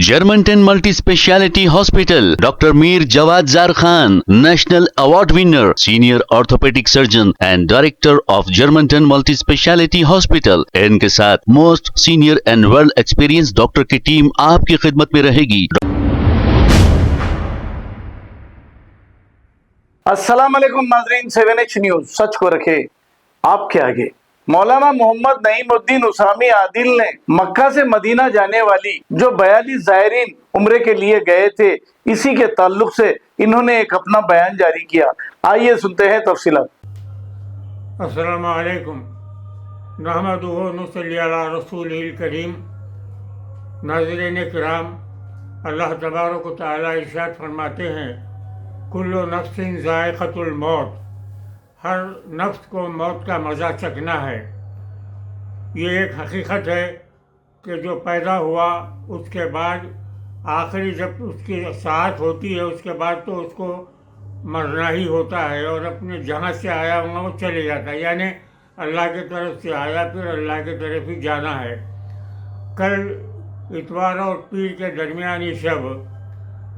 Germantown Multi-Speciality Hospital, Dr. Mir Jawad Zar Khan, National Award winner, Senior Orthopedic Surgeon and Director of Germantown Multi-Speciality Hospital. इनके साथ most senior and world experience doctor की team आपकी खिदमत में रहेगी। अस्सलाम वालेकुम नाज़रीन, 7H न्यूज सच को रखे आपके आगे। मौलाना मोहम्मद नईमुद्दीन उसामी आदिल ने मक्का से मदीना जाने वाली जो 42 ज़ायरीन उम्रे के लिए गए थे, इसी के ताल्लुक से इन्होंने एक अपना बयान जारी किया। आइए सुनते हैं तफसीलात। अस्सलामु अलैकुम नहमदुहु व नुसल्ली अला रसूलिल करीम। नाज़रीन किराम, अल्लाह तबारक व तआला इरशाद फरमाते हैं, कुल्लु नफ्सिन ज़ाइक़तुल मौत, हर नफ्स को मौत का मज़ा चखना है। ये एक हकीकत है कि जो पैदा हुआ उसके बाद आखिरी जब उसकी साथ होती है उसके बाद तो उसको मरना ही होता है और अपने जहाँ से आया वहाँ वो चले जाता है, यानी अल्लाह की तरफ से आया फिर अल्लाह की तरफ ही जाना है। कल इतवार और पीर के दरमियानी शब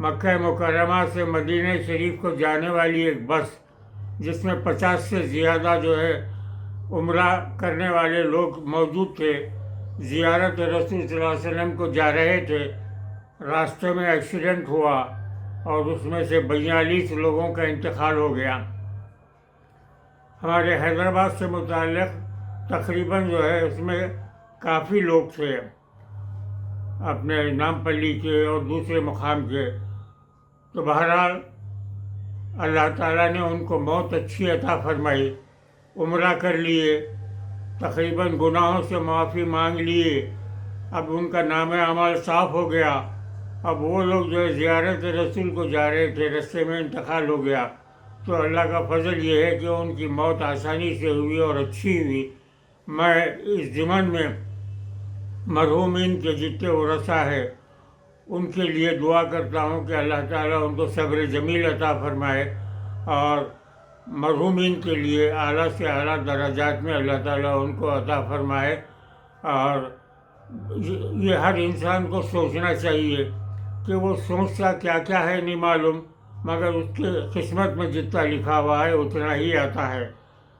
मक्का मुकर्रमा से मदीना शरीफ को जाने वाली एक बस जिसमें 50 से ज़्यादा जो है उम्रा करने वाले लोग मौजूद थे, ज़ियारत रसूल सल्लल्लाहु अलैहि वसल्लम को जा रहे थे। रास्ते में एक्सीडेंट हुआ और उसमें से 42 लोगों का इंतकाल हो गया। हमारे हैदराबाद से मुताल्लिक़ तकरीबन जो है उसमें काफ़ी लोग थे, अपने नामपल्ली के और दूसरे मुकाम के। तो बहरहाल अल्लाह ताला ने उनको मौत अच्छी अता फरमाई, उम्रा कर लिए, तकरीबन गुनाहों से माफ़ी मांग लिए, अब उनका नाम अमल साफ़ हो गया। अब वो लोग जो है ज़ियारत रसूल को जा रहे थे, रास्ते में इंतकाल हो गया। तो अल्लाह का फजल ये है कि उनकी मौत आसानी से हुई और अच्छी हुई। मैं इस ज़िमन में मरहूमीन के जितने वरसा है उनके लिए दुआ करता हूँ कि अल्लाह ताला उनको सब्र जमील अता फरमाए और मरहूमीन के लिए आला से आला दराजात में अल्लाह ताला उनको अता फरमाए। और ये हर इंसान को सोचना चाहिए कि वो सोचता क्या क्या है नहीं मालूम, मगर उसके किस्मत में जितना लिखा हुआ है उतना ही आता है।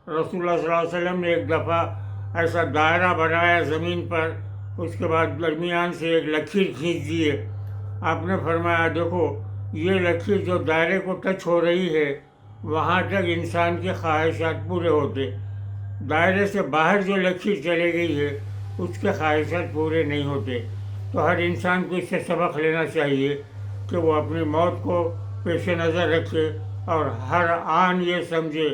रसूलुल्लाह सल्लल्लाहु अलैहि वसल्लम ने एक दफ़ा ऐसा दायरा बनाया ज़मीन पर, उसके बाद दरमियान से एक लकीर खींच दिए। आपने फरमाया, देखो ये लकीर जो दायरे को टच हो रही है वहाँ तक इंसान के ख्वाहिशात पूरे होते, दायरे से बाहर जो लकीर चली गई है उसके ख्वाहिशात पूरे नहीं होते। तो हर इंसान को इससे सबक लेना चाहिए कि वो अपनी मौत को पेश नज़र रखे और हर आन ये समझे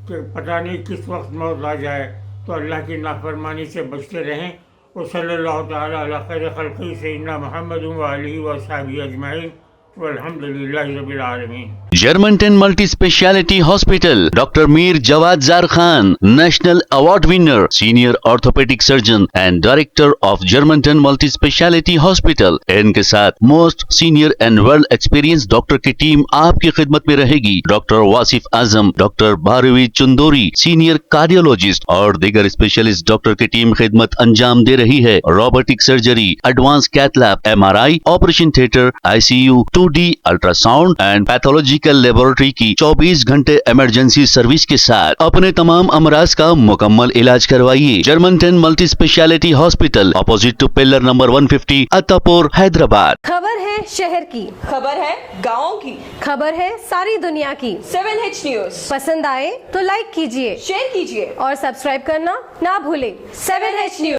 कि पता नहीं किस वक्त मौत आ जाए, तो अल्लाह की नाफरमानी से बचते रहें। वसल्लल्लाहु तआला अला खैरि खल्क़ी सय्यिदना मुहम्मद व आलिहि व अस्हाबिहि अजमईन वल्हम्दुलिल्लाहि रब्बिल आलमीन। Germantown Multi-Speciality Hospital, Dr. Mir Jawad Zar Khan, National Award winner, Senior Orthopedic Surgeon and Director of Germantown Multi-Speciality Hospital. इनके साथ most senior and world experience doctor की टीम आपकी खिदमत में रहेगी। Doctor Wasif Azam, doctor Bharvi Chandori, senior cardiologist और दीगर specialist doctor की टीम खिदमत अंजाम दे रही है। Robotic surgery, advance cath lab, MRI, operation theatre, ICU, 2D ultrasound and pathological laboratory की 24 घंटे इमरजेंसी सर्विस के साथ अपने तमाम अमराज का मुकम्मल इलाज करवाइए। Germanten multi speciality hospital, opposite to pillar number 150, Attapur, Hyderabad. खबर है शहर की, खबर है गाँव की, खबर है सारी दुनिया की। 7H न्यूज पसंद आए तो लाइक कीजिए, शेयर कीजिए और सब्सक्राइब करना ना भूलें। 7H news.